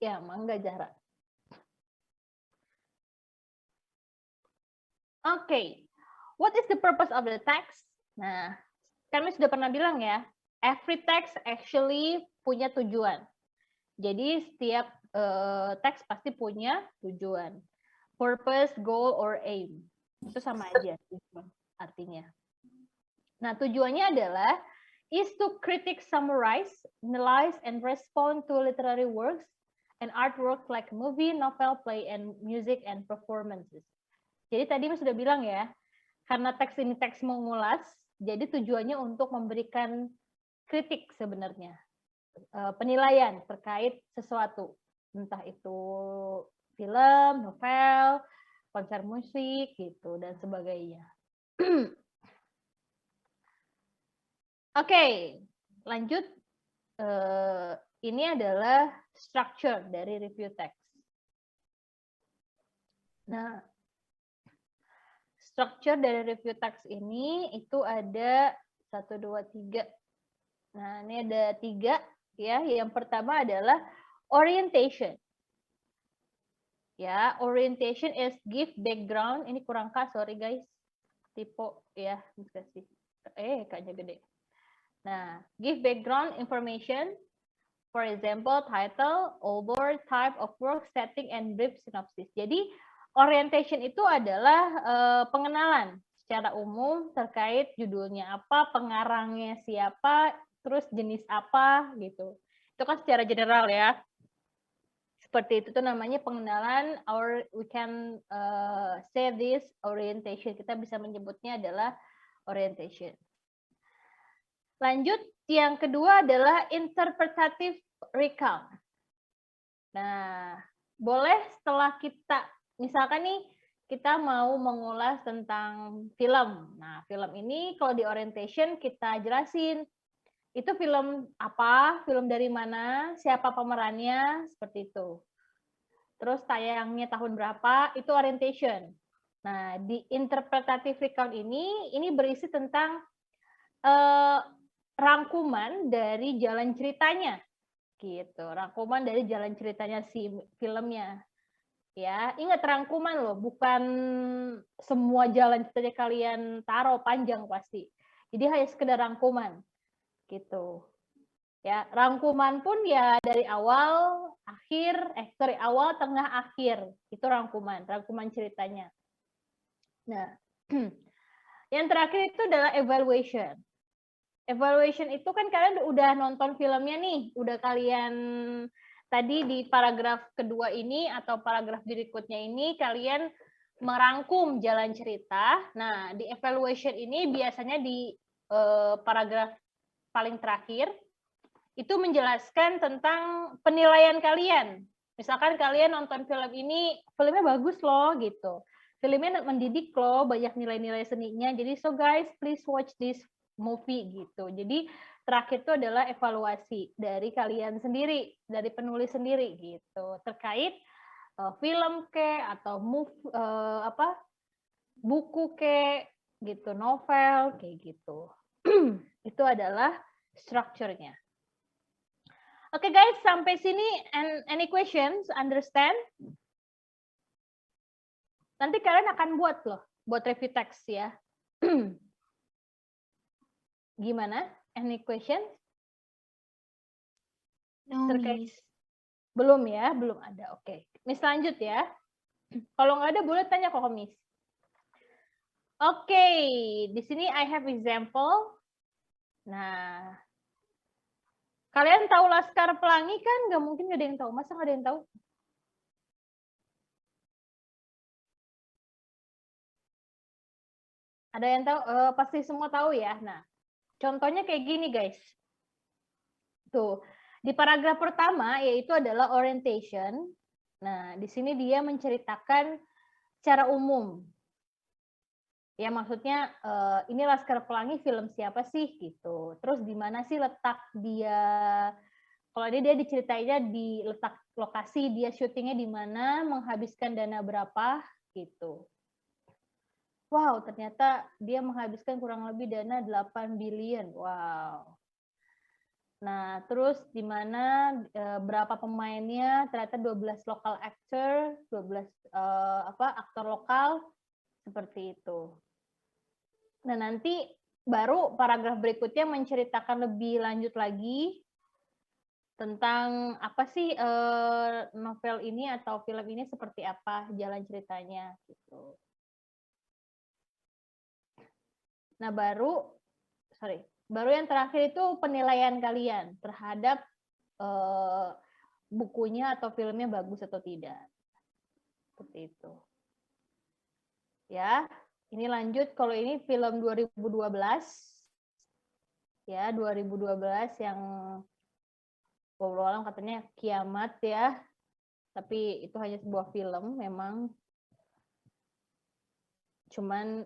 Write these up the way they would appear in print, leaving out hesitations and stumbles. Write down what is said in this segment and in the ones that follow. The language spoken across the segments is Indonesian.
Ya, Mangga Zahra. Oke, what is the purpose of the text? Nah, kami sudah pernah bilang ya, every text actually punya tujuan. Jadi setiap teks pasti punya tujuan. Purpose, goal, or aim. Itu sama aja artinya. Nah, tujuannya adalah is to critique, summarize, analyze, and respond to literary works and artworks like movie, novel, play, and music and performances. Jadi tadi Mas sudah bilang ya, karena teks ini teks mengulas, jadi tujuannya untuk memberikan kritik sebenarnya, penilaian terkait sesuatu, entah itu film, novel, konser musik, gitu dan sebagainya. Oke, lanjut. Ini adalah structure dari review text. Nah, structure dari review text ini itu ada 1, 2, 3. Nah, ini ada 3 ya. Yang pertama adalah orientation. Ya, orientation is give background. Ini kurang Kak, sorry guys. Tipe ya, kasih. Kayaknya gede. Nah, give background information. For example, title, author, type of work, setting, and brief synopsis. Jadi, orientation itu adalah pengenalan secara umum terkait judulnya apa, pengarangnya siapa, terus jenis apa gitu. Itu kan secara general ya. Seperti itu tuh namanya pengenalan, or we can say this orientation. Kita bisa menyebutnya adalah orientation. Lanjut, yang kedua adalah interpretative recount. Nah, boleh setelah kita, misalkan nih, kita mau mengulas tentang film. Nah, film ini kalau di orientation kita jelasin, itu film apa, film dari mana, siapa pemerannya, seperti itu. Terus tayangnya tahun berapa, itu orientation. Nah, di interpretative recount ini berisi tentang rangkuman dari jalan ceritanya. Gitu, rangkuman dari jalan ceritanya si filmnya. Ya, ingat rangkuman loh, bukan semua jalan ceritanya kalian taruh panjang pasti. Jadi hanya sekedar rangkuman. Gitu. Ya, rangkuman pun ya dari awal, awal, tengah, akhir. Itu rangkuman ceritanya. Nah, yang terakhir itu adalah evaluation. Evaluation itu kan kalian udah nonton filmnya nih, udah kalian tadi di paragraf kedua ini atau paragraf berikutnya ini kalian merangkum jalan cerita. Nah, di evaluation ini biasanya di paragraf paling terakhir itu menjelaskan tentang penilaian kalian. Misalkan kalian nonton film ini, filmnya bagus loh gitu. Filmnya mendidik loh, banyak nilai-nilai seninya. Jadi so guys, please watch this movie gitu. Jadi terakhir itu adalah evaluasi dari kalian sendiri, dari penulis sendiri gitu terkait film ke atau buku ke gitu, novel kayak gitu. Itu adalah strukturnya. Oke guys, sampai sini any questions? Understand? Nanti kalian akan buat review text ya. Gimana? Any question? No, Miss. Belum ya? Belum ada. Oke. Miss lanjut ya. Kalau nggak ada boleh tanya kok Miss. Oke, di sini I have example. Nah, kalian tahu Laskar Pelangi kan? Nggak mungkin nggak ada yang tahu. Masa nggak ada yang tahu? Ada yang tahu? Pasti semua tahu ya. Nah, contohnya kayak gini guys. Tuh, di paragraf pertama yaitu adalah orientation. Nah, di sini dia menceritakan secara umum. Ya maksudnya ini Laskar Pelangi film siapa sih gitu. Terus di mana sih letak dia? Kalau dia diceritainnya di letak lokasi dia syutingnya di mana, menghabiskan dana berapa gitu. Wow, ternyata dia menghabiskan kurang lebih dana 8 billion. Wow. Nah, terus di mana berapa pemainnya, ternyata 12 lokal actor, 12 aktor lokal, seperti itu. Nah, nanti baru paragraf berikutnya menceritakan lebih lanjut lagi tentang apa sih novel ini atau film ini seperti apa jalan ceritanya gitu. Nah, baru yang terakhir itu penilaian kalian terhadap bukunya atau filmnya bagus atau tidak. Seperti itu. Ya, ini lanjut kalau ini film 2012. Ya, 2012 yang walau katanya kiamat ya. Tapi itu hanya sebuah film memang. Cuman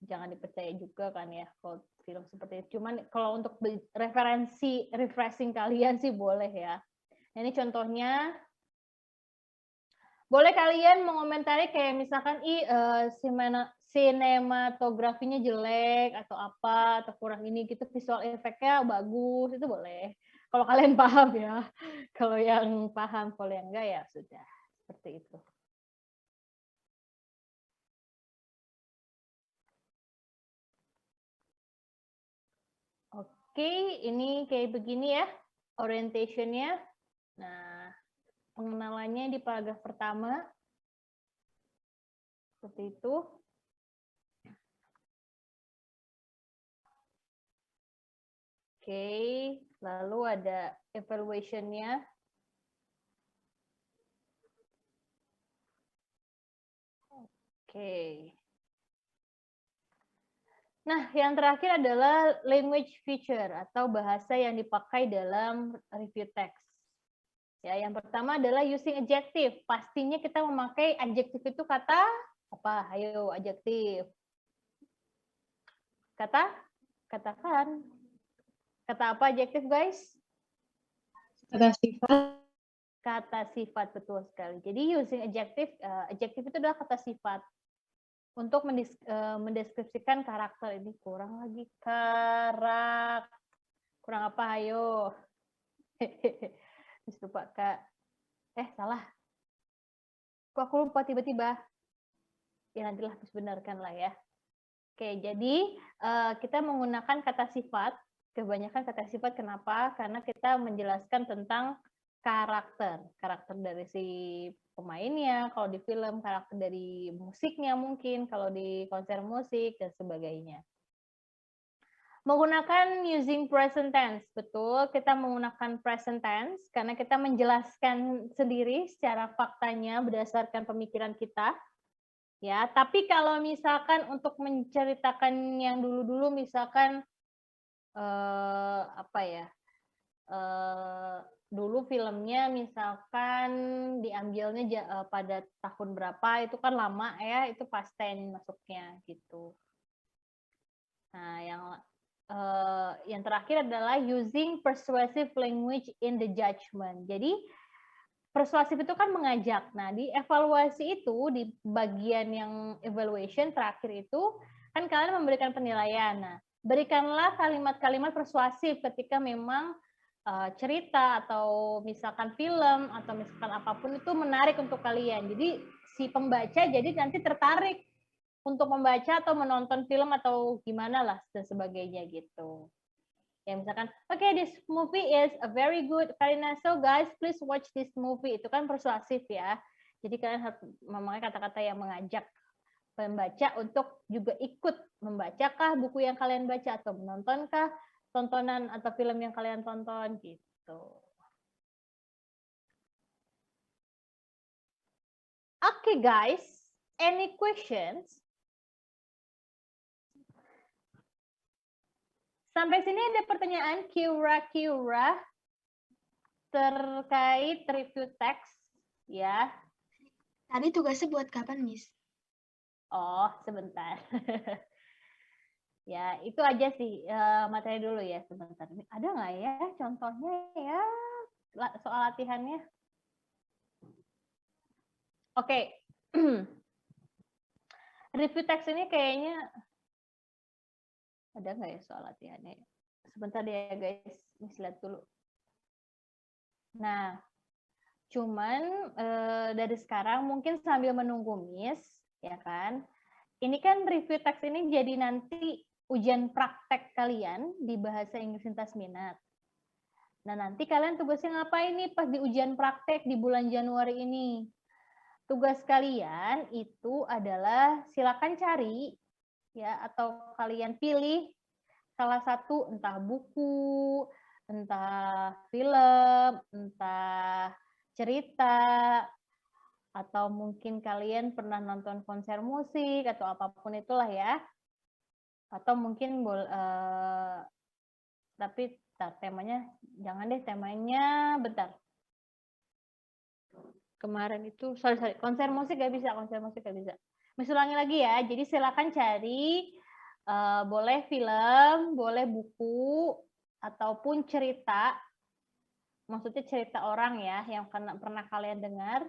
jangan dipercaya juga kan ya kalau film seperti itu. Cuman kalau untuk referensi refreshing kalian sih boleh ya. Nah, ini contohnya. Boleh kalian mengomentari kayak misalkan sinematografinya jelek atau apa atau kurang ini gitu, visual efeknya bagus, itu boleh. Kalau kalian paham ya. Kalau yang paham, kalau yang enggak ya sudah. Seperti itu. Oke, ini kayak begini ya orientation-nya. Nah, pengenalannya di paragraf pertama. Seperti itu. Oke, lalu ada evaluation-nya. Oke. Nah, yang terakhir adalah language feature atau bahasa yang dipakai dalam review text. Ya, yang pertama adalah using adjective. Pastinya kita memakai adjective itu kata apa? Ayo, adjective. Katakan. Kata apa adjective, guys? Kata sifat. Kata sifat, betul sekali. Jadi using adjective, adjective itu adalah kata sifat. Untuk mendeskripsikan karakter ini kurang lagi kurang apa ayo lupa Kak salah kok aku lupa tiba-tiba ya nantilah benarkan lah ya. Oke, jadi kita menggunakan kata sifat, kebanyakan kata sifat kenapa? Karena kita menjelaskan tentang karakter dari si pemainnya, kalau di film karakter dari musiknya mungkin, kalau di konser musik dan sebagainya. Menggunakan using present tense, betul, kita menggunakan present tense karena kita menjelaskan sendiri secara faktanya berdasarkan pemikiran kita. Ya, tapi kalau misalkan untuk menceritakan yang dulu-dulu misalkan dulu filmnya misalkan diambilnya pada tahun berapa itu kan lama ya, itu past tense masuknya gitu. Nah, yang terakhir adalah using persuasive language in the judgment. Jadi persuasif itu kan mengajak. Nah, di evaluasi itu di bagian yang evaluation terakhir itu kan kalian memberikan penilaian. Nah, berikanlah kalimat-kalimat persuasif ketika memang cerita atau misalkan film atau misalkan apapun itu menarik untuk kalian. Jadi si pembaca jadi nanti tertarik untuk membaca atau menonton film atau gimana lah dan sebagainya gitu. Ya misalkan, okay, this movie is a very good, Karina, so guys, please watch this movie. Itu kan persuasif ya. Jadi kalian harus memakai kata-kata yang mengajak pembaca untuk juga ikut membacakah buku yang kalian baca atau menontonkah tontonan atau film yang kalian tonton gitu. Okay guys, any questions? Sampai sini ada pertanyaan kira-kira terkait review teks ya. Tadi tugasnya buat kapan, Miss? Oh, sebentar. Ya, itu aja sih materi dulu ya sebentar. Ada nggak ya contohnya ya soal latihannya? Oke. Review teks ini kayaknya ada nggak ya soal latihannya? Sebentar deh ya guys, Miss lihat dulu. Nah, cuman dari sekarang mungkin sambil menunggu Miss, ya kan? Ini kan review teks ini jadi nanti ujian praktek kalian di bahasa Inggris lintas minat. Nah, nanti kalian tugasnya ngapain nih pas di ujian praktek di bulan Januari ini? Tugas kalian itu adalah silakan cari ya atau kalian pilih salah satu entah buku, entah film, entah cerita, atau mungkin kalian pernah nonton konser musik atau apapun itulah ya. Atau mungkin tapi temanya jangan deh, temanya bentar. Kemarin itu sorry konser musik gak bisa. Miss ulangi lagi ya. Jadi silakan cari boleh film, boleh buku ataupun cerita. Maksudnya cerita orang ya yang pernah kalian dengar.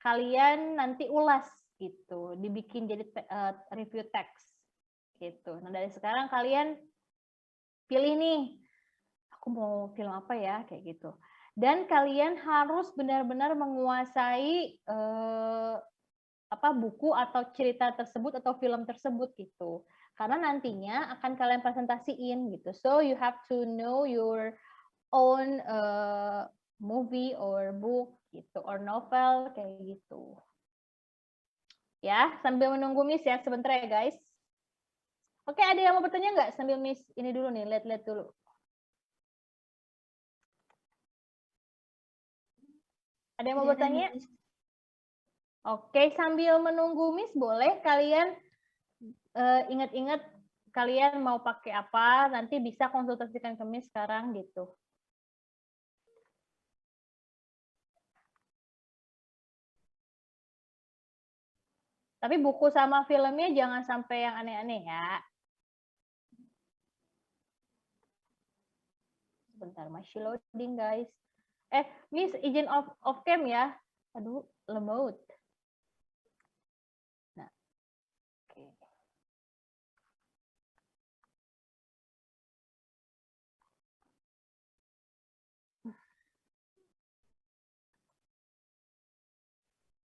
Kalian nanti ulas gitu, dibikin jadi review teks gitu. Nah, dari sekarang kalian pilih nih, aku mau film apa ya, kayak gitu. Dan kalian harus benar-benar menguasai buku atau cerita tersebut atau film tersebut gitu. Karena nantinya akan kalian presentasiin gitu. So you have to know your own movie or book gitu or novel kayak gitu. Ya, sambil menunggu Miss ya sebentar ya guys. Oke, ada yang mau bertanya nggak sambil Miss ini dulu nih, lihat-lihat dulu. Ada yang mau bertanya? Oke, sambil menunggu Miss boleh kalian ingat-ingat kalian mau pakai apa, nanti bisa konsultasikan ke Miss sekarang gitu. Tapi buku sama filmnya jangan sampai yang aneh-aneh ya. Sebentar, masih loading guys. Miss izin off cam ya. Aduh, lemot.